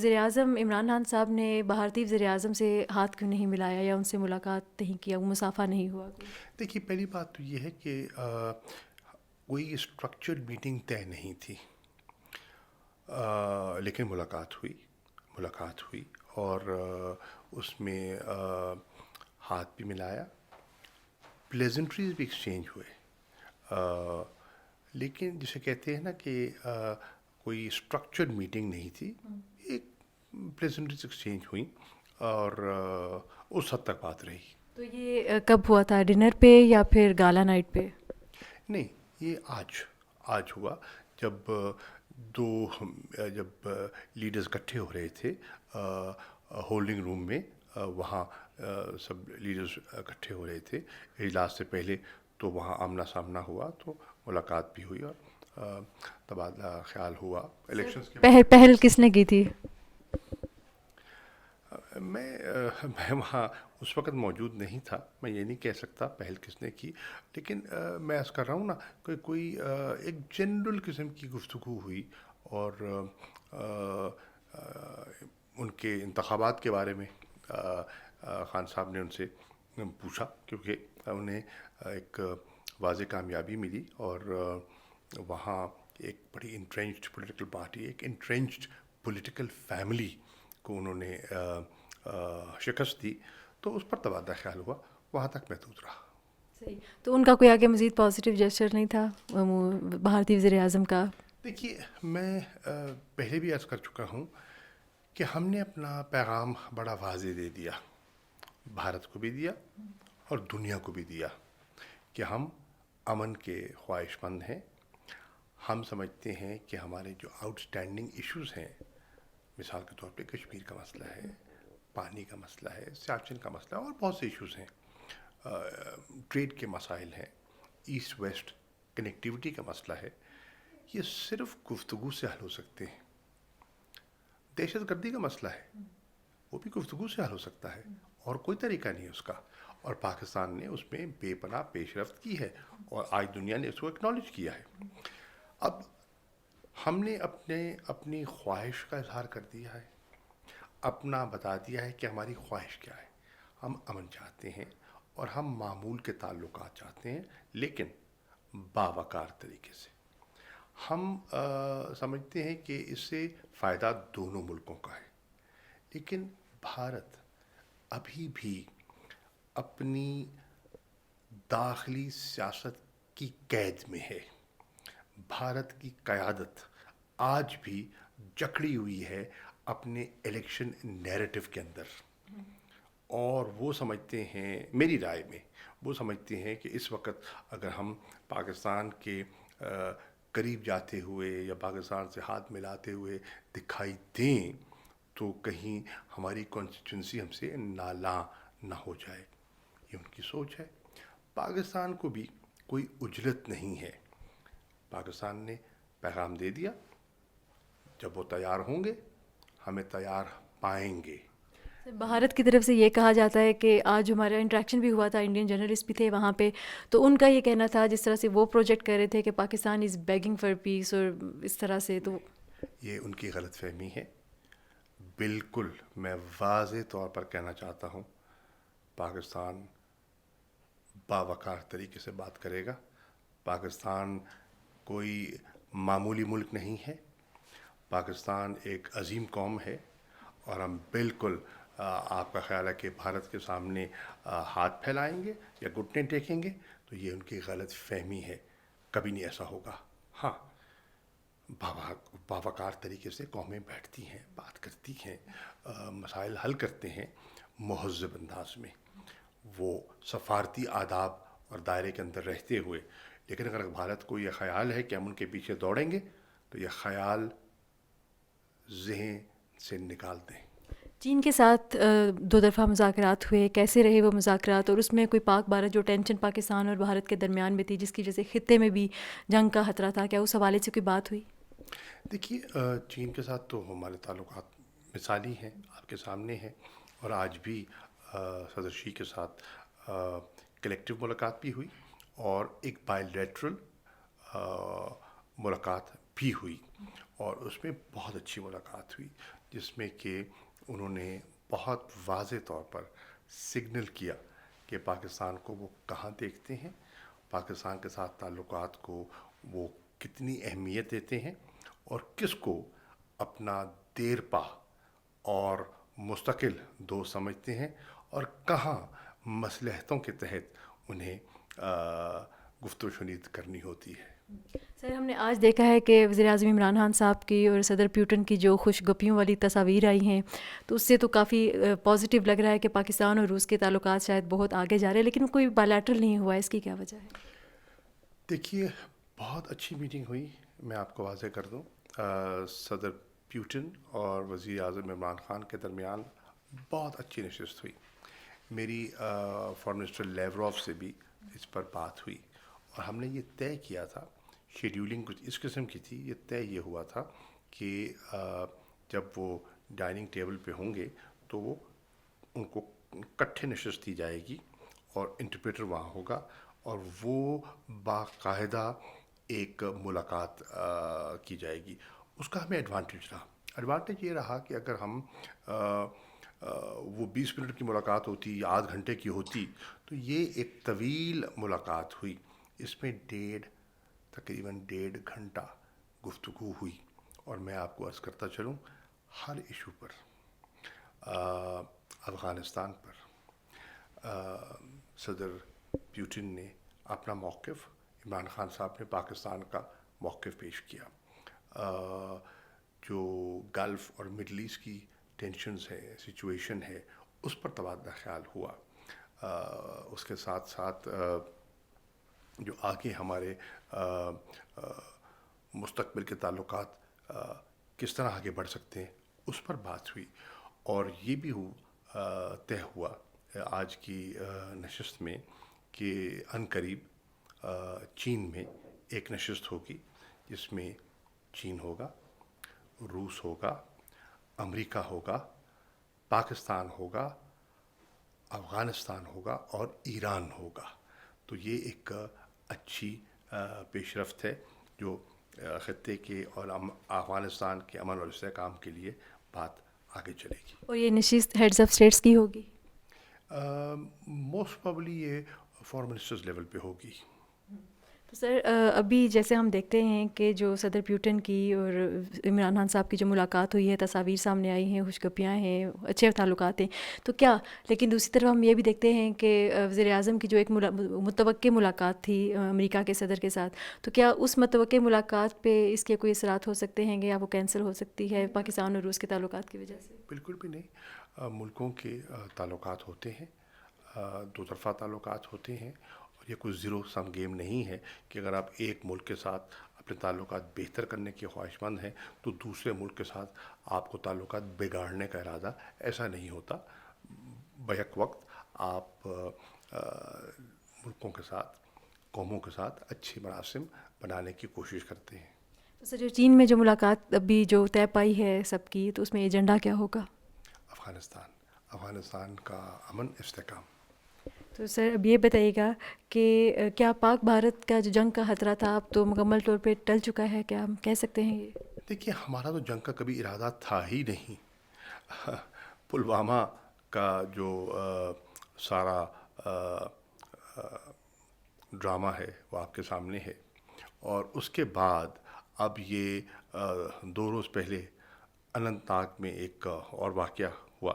وزیر اعظم عمران خان صاحب نے بھارتی وزیر اعظم سے ہاتھ کیوں نہیں ملایا یا ان سے ملاقات نہیں کیا، وہ مصافحہ نہیں ہوا؟ دیکھیے، پہلی بات تو یہ ہے کہ کوئی اسٹرکچرڈ میٹنگ طے نہیں تھی، لیکن ملاقات ہوئی اور اس میں ہاتھ بھی ملایا، پلیزنٹریز بھی ایکسچینج ہوئے، لیکن جسے کہتے ہیں نا کہ کوئی اسٹرکچرڈ میٹنگ نہیں تھی، ایک پلیزنٹریز ایکسچینج ہوئیں اور اس حد تک بات رہی. تو یہ کب ہوا تھا، ڈنر پہ یا پھر گالا نائٹ پہ؟ نہیں، یہ آج ہوا، جب جب لیڈرز اکٹھے ہو رہے تھے ہولڈنگ روم میں، وہاں سب لیڈرز اکٹھے ہو رہے تھے اجلاس سے پہلے، تو وہاں آمنا سامنا ہوا، تو ملاقات بھی ہوئی اور تبادلہ خیال ہوا الیکشنز کے بعد. پہل کس نے کی تھی؟ میں وہاں اس وقت موجود نہیں تھا، میں یہ نہیں کہہ سکتا پہل کس نے کی، لیکن میں عرض کر رہا ہوں نا کہ کوئی ایک جنرل قسم کی گفتگو ہوئی اور ان کے انتخابات کے بارے میں خان صاحب نے ان سے پوچھا، کیونکہ انہیں ایک واضح کامیابی ملی اور وہاں ایک بڑی انٹرینچڈ پولیٹیکل پارٹی، ایک انٹرینچڈ پولیٹیکل فیملی کو انہوں نے شکست دی، تو اس پر تبادلہ خیال ہوا، وہاں تک محدود رہا. صحیح. تو ان کا کوئی آگے مزید پازیٹیو جیسچر نہیں تھا بھارتی وزیر اعظم کا؟ دیکھیے، میں پہلے بھی عرض کر چکا ہوں کہ ہم نے اپنا پیغام بڑا واضح دے دیا، بھارت کو بھی دیا اور دنیا کو بھی دیا، کہ ہم امن کے خواہش مند ہیں. ہم سمجھتے ہیں کہ ہمارے جو آؤٹ اسٹینڈنگ ایشوز ہیں، مثال کے طور پہ کشمیر کا مسئلہ ہے، پانی کا مسئلہ ہے، سیاچن کا مسئلہ ہے، اور بہت سے ایشوز ہیں، ٹریڈ کے مسائل ہیں، ایسٹ ویسٹ کنیکٹیوٹی کا مسئلہ ہے، یہ صرف گفتگو سے حل ہو سکتے ہیں. دہشت گردی کا مسئلہ ہے، وہ بھی گفتگو سے حل ہو سکتا ہے، اور کوئی طریقہ نہیں ہے اس کا، اور پاکستان نے اس میں بے پناہ پیش رفت کی ہے اور آج دنیا نے اس کو اکنالج کیا ہے. اب ہم نے اپنی خواہش کا اظہار کر دیا ہے، اپنا بتا دیا ہے کہ ہماری خواہش کیا ہے. ہم امن چاہتے ہیں اور ہم معمول کے تعلقات چاہتے ہیں، لیکن باوقار طریقے سے. ہم سمجھتے ہیں کہ اس سے فائدہ دونوں ملکوں کا ہے، لیکن بھارت ابھی بھی اپنی داخلی سیاست کی قید میں ہے. بھارت کی قیادت آج بھی جکڑی ہوئی ہے اپنے الیکشن نیریٹو کے اندر، اور وہ سمجھتے ہیں، میری رائے میں وہ سمجھتے ہیں کہ اس وقت اگر ہم پاکستان کے قریب جاتے ہوئے یا پاکستان سے ہاتھ ملاتے ہوئے دکھائی دیں تو کہیں ہماری کانسٹیٹوئنسی ہم سے نالاں نہ ہو جائے. یہ ان کی سوچ ہے. پاکستان کو بھی کوئی اجلت نہیں ہے. پاکستان نے پیغام دے دیا، جب وہ تیار ہوں گے ہمیں تیار پائیں گے. بھارت کی طرف سے یہ کہا جاتا ہے کہ آج ہمارا انٹریکشن بھی ہوا تھا، انڈین جرنلسٹ بھی تھے وہاں پہ، تو ان کا یہ کہنا تھا جس طرح سے وہ پروجیکٹ کر رہے تھے کہ پاکستان از بیگنگ فار پیس اور اس طرح سے، تو یہ ان کی غلط فہمی ہے. بالکل میں واضح طور پر کہنا چاہتا ہوں، پاکستان باوقار طریقے سے بات کرے گا. پاکستان کوئی معمولی ملک نہیں ہے. پاکستان ایک عظیم قوم ہے، اور ہم بالکل آپ کا خیال ہے کہ بھارت کے سامنے ہاتھ پھیلائیں گے یا گھٹنے ٹیکیں گے، تو یہ ان کی غلط فہمی ہے. کبھی نہیں ایسا ہوگا. ہاں، باوقار طریقے سے قومیں بیٹھتی ہیں، بات کرتی ہیں، مسائل حل کرتے ہیں مہذب انداز میں، وہ سفارتی آداب اور دائرے کے اندر رہتے ہوئے. لیکن اگر بھارت کو یہ خیال ہے کہ ہم ان کے پیچھے دوڑیں گے، تو یہ خیال ذہن سے نکال دیں. چین کے ساتھ دو طرفہ مذاکرات ہوئے، کیسے رہے وہ مذاکرات؟ اور اس میں کوئی پاک بھارت جو ٹینشن پاکستان اور بھارت کے درمیان میں تھی، جس کی وجہ سے خطے میں بھی جنگ کا خطرہ تھا، کیا اس حوالے سے کوئی بات ہوئی؟ دیکھیے، چین کے ساتھ تو ہمارے تعلقات مثالی ہیں، آپ کے سامنے ہیں، اور آج بھی صدر شی کے ساتھ کلیکٹیو ملاقات بھی ہوئی اور ایک بائیلیٹرل ملاقات بھی ہوئی، اور اس میں بہت اچھی ملاقات ہوئی. جس میں کہ انہوں نے بہت واضح طور پر سگنل کیا کہ پاکستان کو وہ کہاں دیکھتے ہیں، پاکستان کے ساتھ تعلقات کو وہ کتنی اہمیت دیتے ہیں، اور کس کو اپنا دیرپا اور مستقل دوست سمجھتے ہیں، اور کہاں مصلحتوں کے تحت انہیں گفت و شنید کرنی ہوتی ہے۔ سر، ہم نے آج دیکھا ہے کہ وزیر اعظم عمران خان صاحب کی اور صدر پیوٹن کی جو خوش گپیوں والی تصاویر آئی ہیں، تو اس سے تو کافی پازیٹیو لگ رہا ہے کہ پاکستان اور روس کے تعلقات شاید بہت آگے جا رہے ہیں، لیکن کوئی بائلیٹرل نہیں ہوا ہے، اس کی کیا وجہ ہے؟ دیکھیے، بہت اچھی میٹنگ ہوئی، میں آپ کو واضح کر دوں۔ صدر پیوٹن اور وزیر اعظم عمران خان کے درمیان بہت اچھی نشست ہوئی۔ میری فارن منسٹر لیوروف سے بھی اس پر بات ہوئی، اور ہم نے یہ طے کیا تھا، شیڈیولنگ کچھ اس قسم کی تھی، یہ طے یہ ہوا تھا کہ جب وہ ڈائننگ ٹیبل پہ ہوں گے تو وہ ان کو کٹھے نشست دی جائے گی، اور انٹرپریٹر وہاں ہوگا، اور وہ باقاعدہ ایک ملاقات کی جائے گی۔ اس کا ہمیں ایڈوانٹیج رہا۔ ایڈوانٹیج یہ رہا کہ اگر ہم وہ 20 منٹ کی ملاقات ہوتی یا آدھ گھنٹے کی ہوتی، تو یہ ایک طویل ملاقات ہوئی، اس میں تقریباً 1.5 گھنٹہ گفتگو ہوئی، اور میں آپ کو عرض کرتا چلوں، ہر ایشو پر، افغانستان پر صدر پیوٹن نے اپنا موقف، عمران خان صاحب نے پاکستان کا موقف پیش کیا۔ جو گلف اور مڈل ایسٹ کی ٹینشنز ہے، سچویشن ہے، اس پر تبادلہ خیال ہوا۔ اس کے ساتھ ساتھ جو آگے ہمارے مستقبل کے تعلقات کس طرح آگے بڑھ سکتے ہیں، اس پر بات ہوئی، اور یہ بھی طے ہوا آج کی نشست میں کہ عنقریب چین میں ایک نشست ہوگی، جس میں چین ہوگا، روس ہوگا، امریکہ ہوگا، پاکستان ہوگا، افغانستان ہوگا، اور ایران ہوگا۔ تو یہ ایک اچھی پیش رفت ہے جو خطے کے اور افغانستان کے امن اور استحکام کے لیے بات آگے چلے گی۔ اور یہ نشست ہیڈز آف اسٹیٹس کی ہوگی؟ موسٹ پرابلی یہ فارن منسٹرز لیول پہ ہوگی۔ تو سر، ابھی جیسے ہم دیکھتے ہیں کہ جو صدر پیوٹن کی اور عمران خان صاحب کی جو ملاقات ہوئی ہے، تصاویر سامنے آئی ہیں، خوشگپیاں ہیں، اچھے تعلقات ہیں، تو کیا لیکن دوسری طرف ہم یہ بھی دیکھتے ہیں کہ وزیر اعظم کی جو ایک متوقع ملاقات تھی امریکہ کے صدر کے ساتھ، تو کیا اس متوقع ملاقات پہ اس کے کوئی اثرات ہو سکتے ہیں یا وہ کینسل ہو سکتی ہے پاکستان اور روس کے تعلقات کی وجہ سے؟ بالکل بھی نہیں، ملکوں کے تعلقات ہوتے ہیں، دو طرفہ تعلقات ہوتے ہیں، اور یہ کوئی زیرو سم گیم نہیں ہے کہ اگر آپ ایک ملک کے ساتھ اپنے تعلقات بہتر کرنے کے خواہش مند ہیں تو دوسرے ملک کے ساتھ آپ کو تعلقات بگاڑنے کا ارادہ، ایسا نہیں ہوتا۔ بیک وقت آپ ملکوں کے ساتھ، قوموں کے ساتھ اچھی مراسم بنانے کی کوشش کرتے ہیں۔ تو سر، جو چین میں جو ملاقات ابھی جو طے پائی ہے سب کی، تو اس میں ایجنڈا کیا ہوگا؟ افغانستان کا امن استحکام۔ تو سر، اب یہ بتائیے گا کہ کیا پاک بھارت کا جو جنگ کا خطرہ تھا اب تو مکمل طور پہ ٹل چکا ہے، کیا ہم کہہ سکتے ہیں یہ؟ دیکھیے، ہمارا تو جنگ کا کبھی ارادہ تھا ہی نہیں۔ پلوامہ کا جو سارا ڈرامہ ہے وہ آپ کے سامنے ہے، اور اس کے بعد اب یہ 2 روز پہلے اننت ناگ میں ایک اور واقعہ ہوا،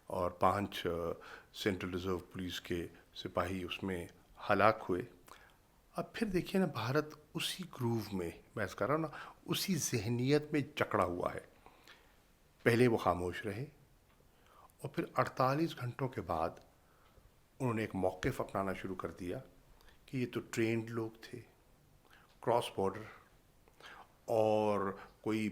اور 5 سینٹرل ریزرو پولیس کے سپاہی اس میں ہلاک ہوئے۔ اب پھر دیکھیے نا، بھارت اسی گروو میں، میں کہہ رہا ہوں نا، اسی ذہنیت میں جکڑا ہوا ہے۔ پہلے وہ خاموش رہے، اور پھر 48 گھنٹوں کے بعد انہوں نے ایک موقف اپنانا شروع کر دیا کہ یہ تو ٹرینڈ لوگ تھے، کراس بارڈر، اور کوئی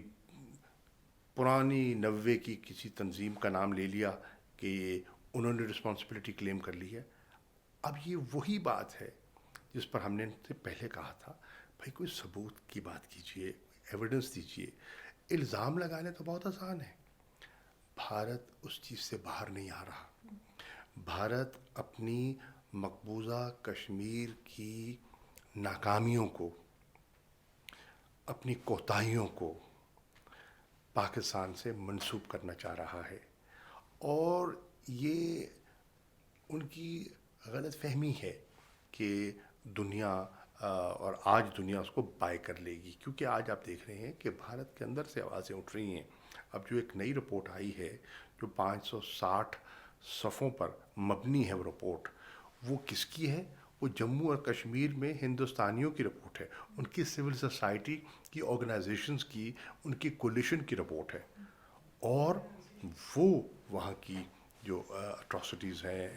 پرانی 90 کی کسی تنظیم کا نام لے لیا کہ انہوں نے رسپانسبلٹی کلیم کر لی ہے۔ اب یہ وہی بات ہے جس پر ہم نے ان سے پہلے کہا تھا، بھائی کوئی ثبوت کی بات کیجئے، ایویڈنس دیجئے۔ الزام لگانے تو بہت آسان ہے، بھارت اس چیز سے باہر نہیں آ رہا۔ بھارت اپنی مقبوضہ کشمیر کی ناکامیوں کو، اپنی کوتاہیوں کو پاکستان سے منسوب کرنا چاہ رہا ہے، اور یہ ان کی غلط فہمی ہے کہ دنیا اور آج دنیا اس کو بائی کر لے گی، کیونکہ آج آپ دیکھ رہے ہیں کہ بھارت کے اندر سے آوازیں اٹھ رہی ہیں. اب جو ایک نئی رپورٹ آئی ہے جو 560 صفحوں پر مبنی ہے، وہ رپورٹ وہ کس کی ہے؟ وہ جموں اور کشمیر میں ہندوستانیوں کی رپورٹ ہے، ان کی سول سوسائٹی کی آرگنائزیشنز کی، ان کی کولیشن کی رپورٹ ہے. اور وہ وہاں کی جو اٹراسٹیز ہیں،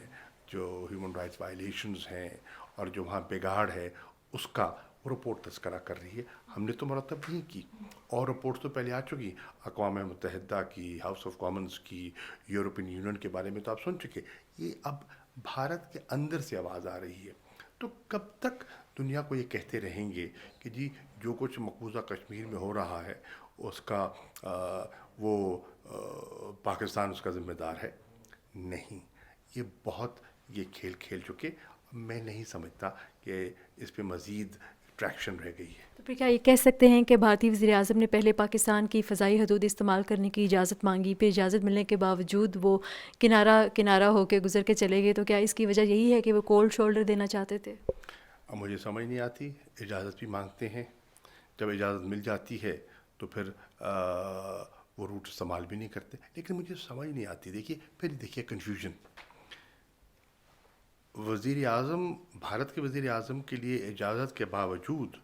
جو ہیومن رائٹس وائلیشنز ہیں، اور جو وہاں بگاڑ ہے، اس کا وہ رپورٹ تذکرہ کر رہی ہے. ہم نے تو مرتب نہیں کی، اور رپورٹس تو پہلے آ چکی، اقوام متحدہ کی، ہاؤس آف کامنز کی، یورپین یونین کے بارے میں تو آپ سن چکے. یہ اب بھارت کے اندر سے آواز آ رہی ہے. تو کب تک دنیا کو یہ کہتے رہیں گے کہ جی جو کچھ مقبوضہ کشمیر میں ہو رہا ہے اس کا وہ پاکستان اس کا ذمہ دار ہے؟ نہیں، یہ بہت یہ کھیل کھیل چکے. میں نہیں سمجھتا کہ اس پہ مزید ٹریکشن رہ گئی ہے. تو پھر کیا یہ کہہ سکتے ہیں کہ بھارتی وزیر اعظم نے پہلے پاکستان کی فضائی حدود استعمال کرنے کی اجازت مانگی، پھر اجازت ملنے کے باوجود وہ کنارہ ہو کے گزر کے چلے گئے، تو کیا اس کی وجہ یہی ہے کہ وہ کولڈ شولڈر دینا چاہتے تھے؟ اب مجھے سمجھ نہیں آتی، اجازت بھی مانگتے ہیں، جب اجازت مل جاتی ہے تو پھر وہ روٹ استعمال بھی نہیں کرتے. لیکن مجھے سمجھ نہیں آتی، دیکھیے کنفیوژن. وزیر اعظم، بھارت کے وزیر اعظم کے لیے اجازت کے باوجود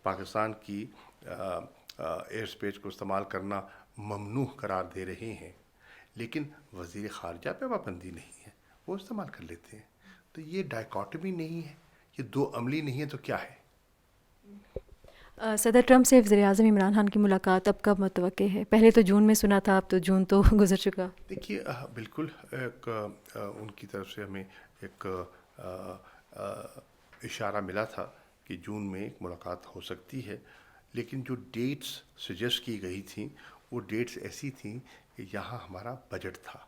پاکستان کی ایئر اسپیس کو استعمال کرنا ممنوع قرار دے رہے ہیں، لیکن وزیر خارجہ پہ پابندی نہیں ہے، وہ استعمال کر لیتے ہیں. تو یہ ڈائیکاٹمی نہیں ہے، یہ دو عملی نہیں ہے، تو کیا ہے؟ صدر ٹرمپ سے وزیر اعظم عمران خان کی ملاقات اب کب متوقع ہے؟ پہلے تو جون میں سنا تھا، اب تو جون تو گزر چکا. دیکھیے بالکل ایک ان کی طرف سے ہمیں ایک اشارہ ملا تھا کہ جون میں ایک ملاقات ہو سکتی ہے، لیکن جو ڈیٹس سجیسٹ کی گئی تھیں وہ ڈیٹس ایسی تھیں کہ یہاں ہمارا بجٹ تھا،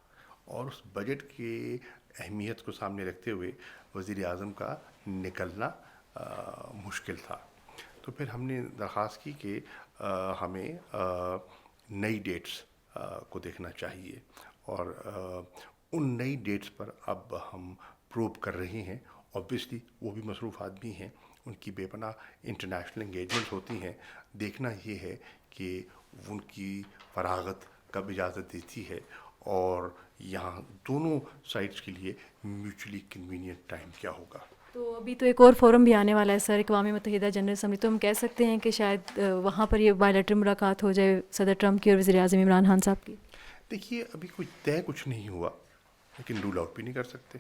اور اس بجٹ کی اہمیت کو سامنے رکھتے ہوئے وزیر اعظم کا نکلنا مشکل تھا. تو پھر ہم نے درخواست کی کہ ہمیں نئی ڈیٹس کو دیکھنا چاہیے، اور ان نئی ڈیٹس پر اب ہم پروب کر رہے ہیں. اوبویسلی وہ بھی مصروف آدمی ہیں، ان کی بے پناہ انٹرنیشنل انگیجمنٹ ہوتی ہیں. دیکھنا یہ ہے کہ ان کی فراغت کب اجازت دیتی ہے، اور یہاں دونوں سائڈس کے لیے میوچلی کنوینئنٹ ٹائم کیا ہوگا. تو ابھی تو ایک اور فورم بھی آنے والا ہے سر، اقوام متحدہ جنرل اسمبلی، تو ہم کہہ سکتے ہیں کہ شاید وہاں پر یہ بائیلیٹرل ملاقات ہو جائے صدر ٹرمپ کی اور وزیر اعظم عمران خان صاحب کی. دیکھیے ابھی کچھ طے کچھ نہیں ہوا، لیکن رول آؤٹ بھی نہیں کر سکتے.